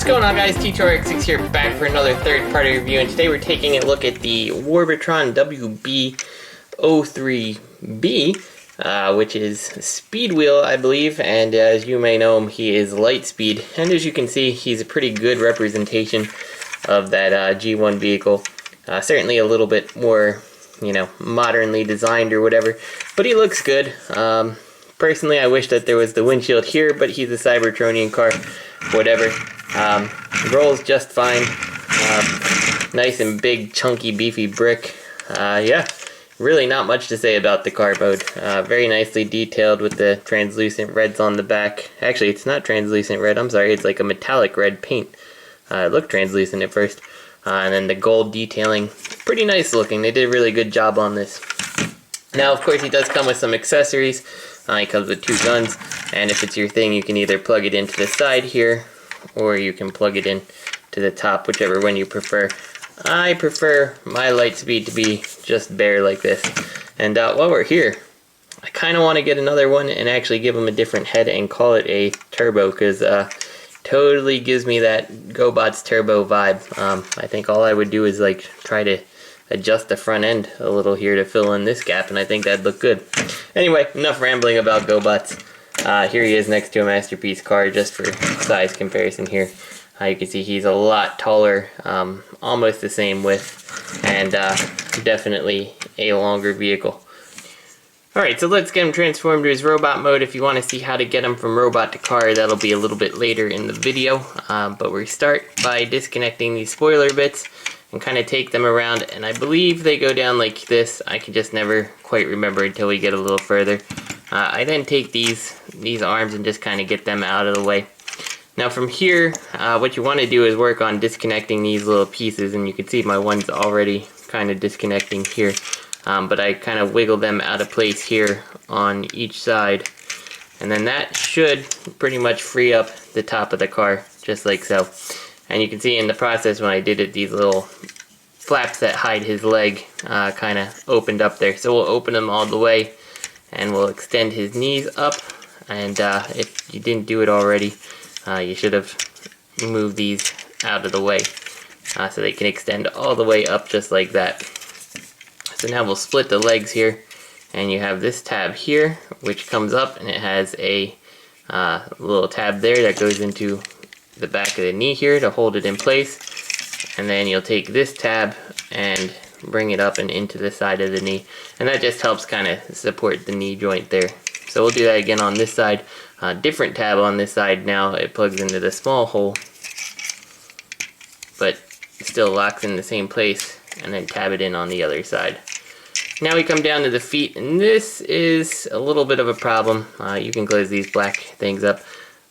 What's going on, guys? T2RX6 here, back for another third-party review, and today we're taking a look at the Warbotron WB-03B, which is speed wheel, I believe, and as you may know him, he is light speed, and as you can see, he's a pretty good representation of that G1 vehicle. Certainly a little bit more, you know, modernly designed or whatever, but he looks good. Personally, I wish that there was the windshield here, but he's a Cybertronian car, whatever. Rolls just fine. Nice and big, chunky, beefy brick. Yeah, really not much to say about the car mode. Very nicely detailed with the translucent reds on the back. Actually, it's not translucent red, I'm sorry, it's like a metallic red paint. It looked translucent at first. And then the gold detailing, pretty nice looking. They did a really good job on this. Now, of course, he does come with some accessories. He comes with two guns, and if it's your thing, you can either plug it into the side here, or you can plug it in to the top, whichever one you prefer. I prefer my light speed to be just bare like this. And while we're here, I kind of want to get another one and actually give him a different head and call it a turbo, because totally gives me that GoBots turbo vibe. I think all I would do is like try to adjust the front end a little here to fill in this gap, and I think that'd look good. Anyway, enough rambling about GoBots. Here he is next to a Masterpiece car, just for size comparison here. You can see he's a lot taller, almost the same width, and definitely a longer vehicle. Alright, so let's get him transformed to his robot mode. If you want to see how to get him from robot to car, that'll be a little bit later in the video. But we start by disconnecting these spoiler bits and kind of take them around, and I believe they go down like this. I can just never quite remember until we get a little further. I then take these arms and just kind of get them out of the way. Now from here, what you want to do is work on disconnecting these little pieces, and you can see my one's already kind of disconnecting here. But I kind of wiggle them out of place here on each side, and then that should pretty much free up the top of the car, just like so. And you can see in the process when I did it, these little flaps that hide his leg kind of opened up there. So we'll open them all the way, and we'll extend his knees up. And if you didn't do it already, you should have moved these out of the way so they can extend all the way up just like that. So now we'll split the legs here, and you have this tab here which comes up, and it has a little tab there that goes into the back of the knee here to hold it in place, and then you'll take this tab and bring it up and into the side of the knee, and that just helps kind of support the knee joint there. So we'll do that again on this side. Different tab on this side now. It plugs into the small hole, but still locks in the same place, and then tab it in on the other side. Now we come down to the feet, and this is a little bit of a problem. You can close these black things up.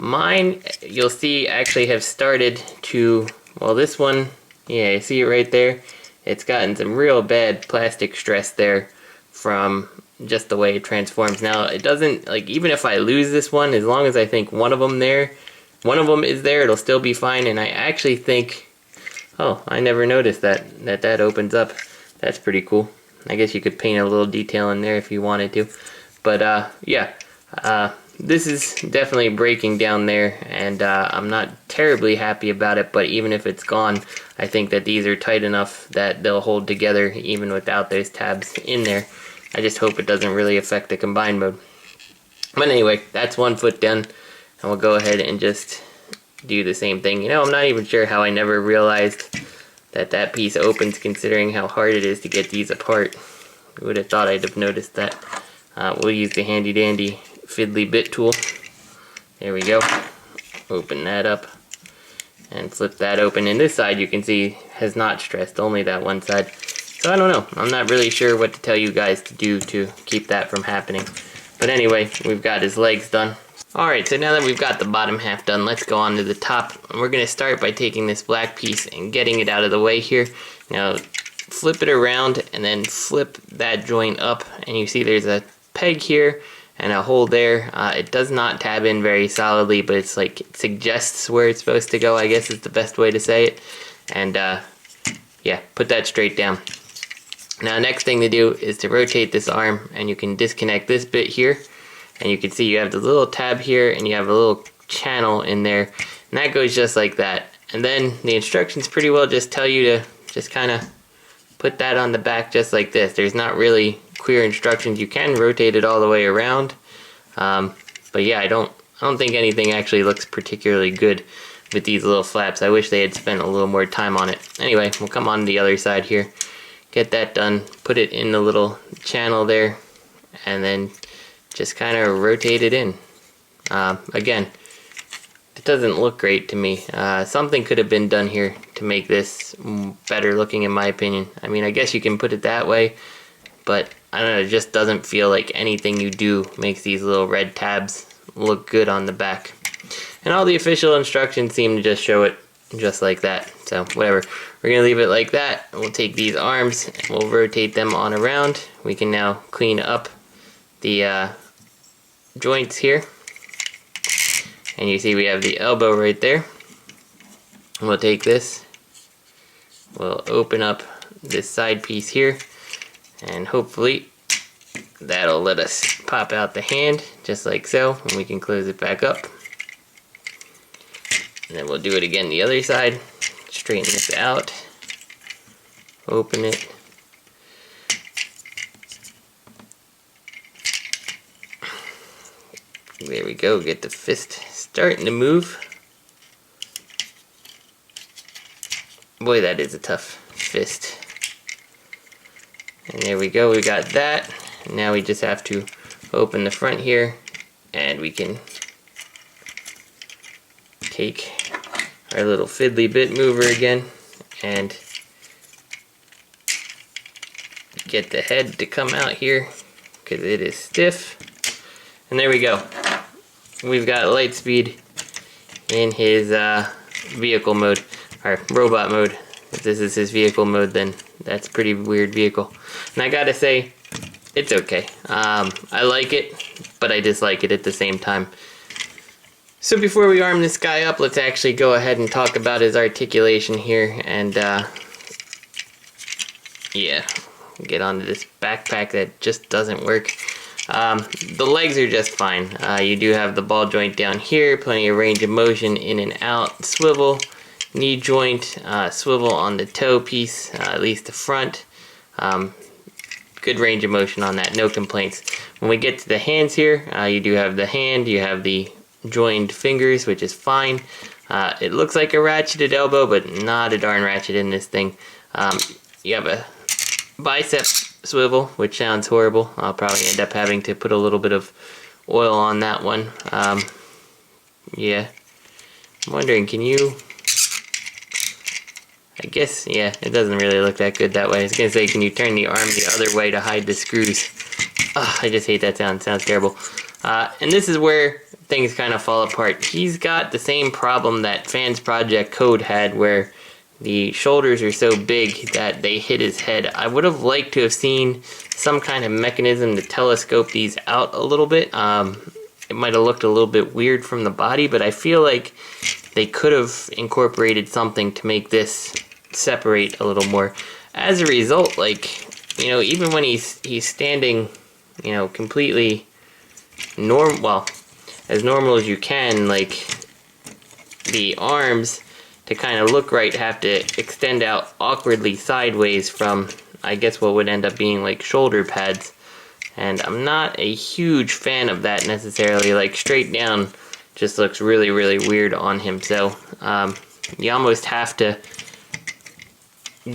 Mine, you'll see, actually have started to, well, this one, yeah, you see it right there? It's gotten some real bad plastic stress there from just the way it transforms. Now, it doesn't, like, even if I lose this one, as long as I think one of them is there, it'll still be fine. And I actually think, oh, I never noticed that opens up. That's pretty cool. I guess you could paint a little detail in there if you wanted to. But, yeah. This is definitely breaking down there, and I'm not terribly happy about it, but even if it's gone, I think that these are tight enough that they'll hold together even without those tabs in there. I just hope it doesn't really affect the combined mode. But anyway, that's one foot done, and we'll go ahead and just do the same thing. You know, I'm not even sure how I never realized that piece opens, considering how hard it is to get these apart. I would have thought I'd have noticed that. We'll use the handy dandy fiddly bit tool. There we go. Open that up and flip that open, and this side you can see has not stressed, only that one side. So I don't know, I'm not really sure what to tell you guys to do to keep that from happening. But anyway, we've got his legs done. Alright, so now that we've got the bottom half done, let's go on to the top. And we're going to start by taking this black piece and getting it out of the way here. Now flip it around and then flip that joint up, and you see there's a peg here and a hole there. It does not tab in very solidly, but it's like, it suggests where it's supposed to go, I guess is the best way to say it. And yeah, put that straight down. Now next thing to do is to rotate this arm, and you can disconnect this bit here, and you can see you have the little tab here and you have a little channel in there, and that goes just like that. And then the instructions pretty well just tell you to just kind of put that on the back just like this. There's not really clear instructions. You can rotate it all the way around. But yeah, I don't think anything actually looks particularly good with these little flaps. I wish they had spent a little more time on it. Anyway, we'll come on the other side here. Get that done. Put it in the little channel there. And then just kind of rotate it in. Again, it doesn't look great to me. Something could have been done here to make this better looking in my opinion. I mean, I guess you can put it that way, but I don't know, it just doesn't feel like anything you do makes these little red tabs look good on the back. And all the official instructions seem to just show it just like that. So whatever, we're gonna leave it like that. We'll take these arms and we'll rotate them on around. We can now clean up the joints here. And you see we have the elbow right there. And we'll take this, we'll open up this side piece here, and hopefully that'll let us pop out the hand just like so, and we can close it back up. And then we'll do it again the other side. Straighten this out, open it. There we go, get the fist starting to move. Boy, that is a tough fist. And there we go, we got that. And now we just have to open the front here, and we can take our little fiddly bit mover again and get the head to come out here because it is stiff. And there we go. We've got Lightspeed in his vehicle mode, or robot mode. If this is his vehicle mode, then that's a pretty weird vehicle. And I gotta say, it's okay. I like it, but I dislike it at the same time. So before we arm this guy up, let's actually go ahead and talk about his articulation here. And yeah, get onto this backpack that just doesn't work. The legs are just fine. You do have the ball joint down here, plenty of range of motion in and out, swivel, knee joint, swivel on the toe piece, at least the front. Good range of motion on that, no complaints. When we get to the hands here, you do have the hand, you have the joined fingers, which is fine. It looks like a ratcheted elbow, but not a darn ratchet in this thing. You have a bicep swivel, which sounds horrible. I'll probably end up having to put a little bit of oil on that one. Yeah, I'm wondering, can you... I guess, yeah, it doesn't really look that good that way. I was gonna say, can you turn the arm the other way to hide the screws? Ugh, I just hate that sound. It sounds terrible. And this is where things kind of fall apart. He's got the same problem that Fans Project Code had, where the shoulders are so big that they hit his head. I would have liked to have seen some kind of mechanism to telescope these out a little bit. It might have looked a little bit weird from the body, but I feel like they could have incorporated something to make this separate a little more. As a result, like, you know, even when he's standing, you know, completely well, as normal as you can, like, the arms, to kind of look right, have to extend out awkwardly sideways from, I guess, what would end up being like shoulder pads. And I'm not a huge fan of that necessarily. Like, straight down just looks really, really weird on him. So you almost have to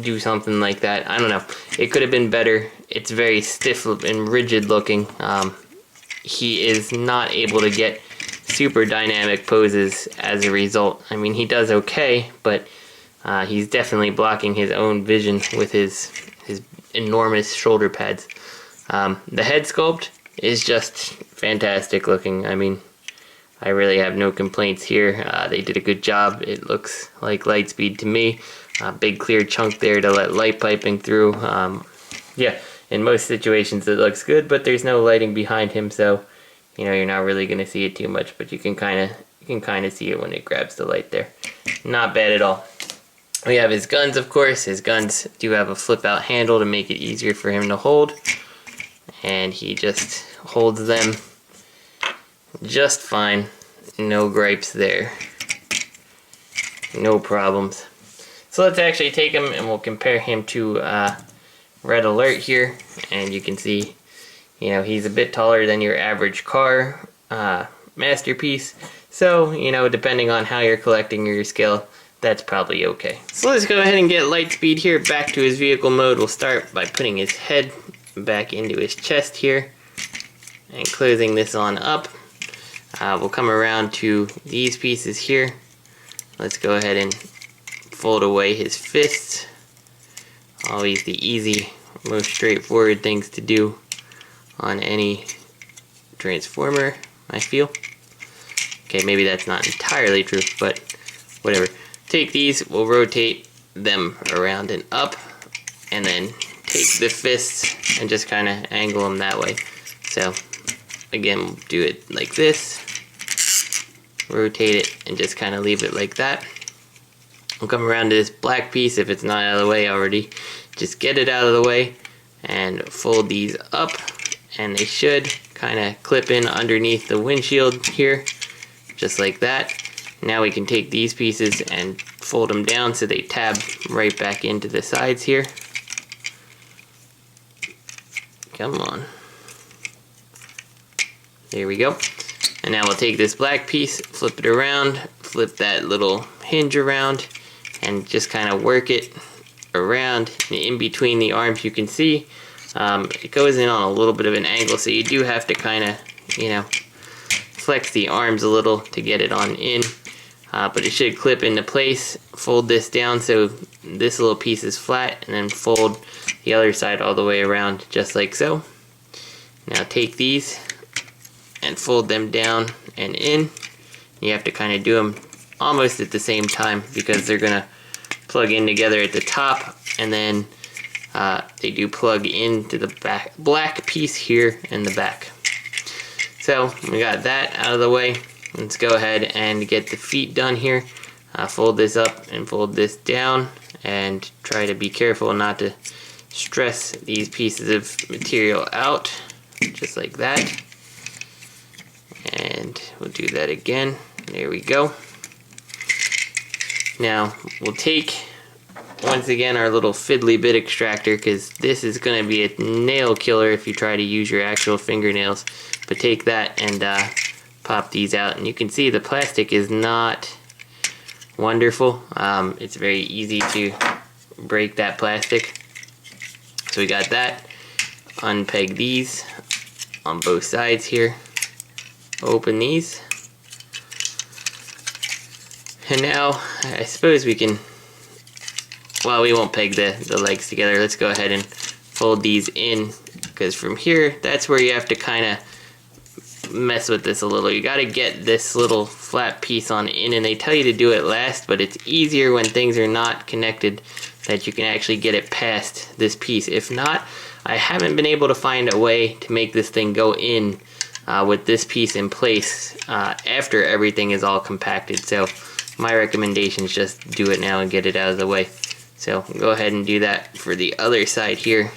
do something like that. I don't know. It could have been better. It's very stiff and rigid looking. He is not able to get super dynamic poses as a result. I mean, he does okay, but he's definitely blocking his own vision with his enormous shoulder pads. The head sculpt is just fantastic looking. I mean, I really have no complaints here. They did a good job. It looks like Lightspeed to me. Big clear chunk there to let light piping through. Yeah, in most situations it looks good, but there's no lighting behind him, so you know, you're not really going to see it too much, but you can kind of see it when it grabs the light there. Not bad at all. We have his guns, of course. His guns do have a flip out handle to make it easier for him to hold, and he just holds them just fine. No gripes there. no problems. So let's actually take him and we'll compare him to Red Alert here, and you can see, you know, he's a bit taller than your average car masterpiece. So, you know, depending on how you're collecting your skill, that's probably okay. So let's go ahead and get Lightspeed here back to his vehicle mode. We'll start by putting his head back into his chest here and closing this on up. We'll come around to these pieces here. Let's go ahead and fold away his fists. Always the easy, most straightforward things to do on any Transformer, I feel. Okay, maybe that's not entirely true, but whatever. Take these, we'll rotate them around and up, and then take the fists and just kind of angle them that way. So, again, we'll do it like this. Rotate it and just kind of leave it like that. We'll come around to this black piece. If it's not out of the way already, just get it out of the way and fold these up, and they should kind of clip in underneath the windshield here, just like that. Now we can take these pieces and fold them down so they tab right back into the sides here. Come on. There we go. And now we'll take this black piece, flip it around, flip that little hinge around, and just kind of work it around in between the arms. You can see it goes in on a little bit of an angle, so you do have to kind of, you know, flex the arms a little to get it on in. But it should clip into place. Fold this down so this little piece is flat, and then fold the other side all the way around, just like so. Now take these and fold them down and in. You have to kind of do them almost at the same time because they're gonna plug in together at the top, and then they do plug into the back black piece here in the back. So we got that out of the way. Let's go ahead and get the feet done here. Fold this up and fold this down, and try to be careful not to stress these pieces of material out, just like that. And we'll do that again. There we go. Now we'll take, once again, our little fiddly bit extractor, because this is going to be a nail killer if you try to use your actual fingernails. But take that and pop these out, and you can see the plastic is not wonderful. It's very easy to break that plastic. So we got that. Unpeg these on both sides here. Open these. And now I suppose we can, well, we won't peg the legs together. Let's go ahead and fold these in, because from here, that's where you have to kind of mess with this a little. You got to get this little flat piece on in, and they tell you to do it last, but it's easier when things are not connected that you can actually get it past this piece. If not, I haven't been able to find a way to make this thing go in with this piece in place after everything is all compacted. So my recommendation is just do it now and get it out of the way. So go ahead and do that for the other side here.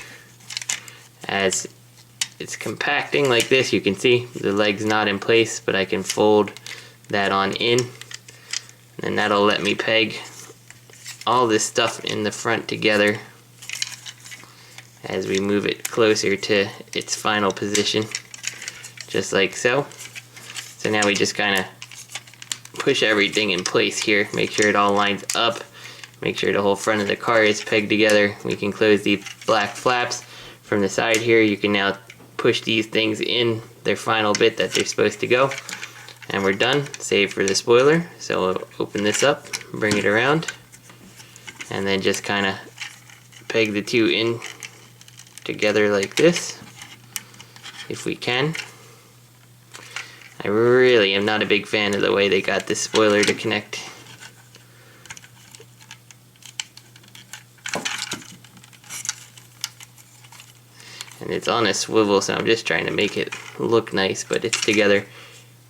As it's compacting like this, you can see the leg's not in place, but I can fold that on in, and that'll let me peg all this stuff in the front together as we move it closer to its final position, just like so. So now we just kind of push everything in place here, make sure it all lines up, make sure the whole front of the car is pegged together. We can close the black flaps from the side here. You can now push these things in their final bit that they're supposed to go, and we're done, save for the spoiler. So we'll open this up, bring it around, and then just kind of peg the two in together like this, if we can. I really am not a big fan of the way they got this spoiler to connect. And it's on a swivel, so I'm just trying to make it look nice, but it's together.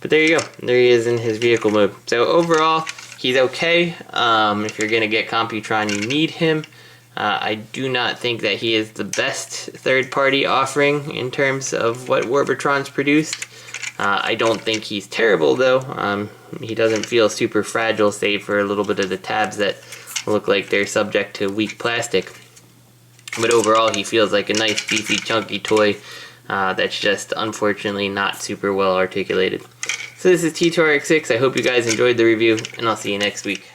But there you go. There he is in his vehicle mode. So overall, he's okay. If you're going to get Computron, you need him. I do not think that he is the best third-party offering in terms of what Warbotron's produced. I don't think he's terrible, though. He doesn't feel super fragile, save for a little bit of the tabs that look like they're subject to weak plastic. But overall, he feels like a nice, beefy, chunky toy that's just unfortunately not super well articulated. So this is T2RX6. I hope you guys enjoyed the review, and I'll see you next week.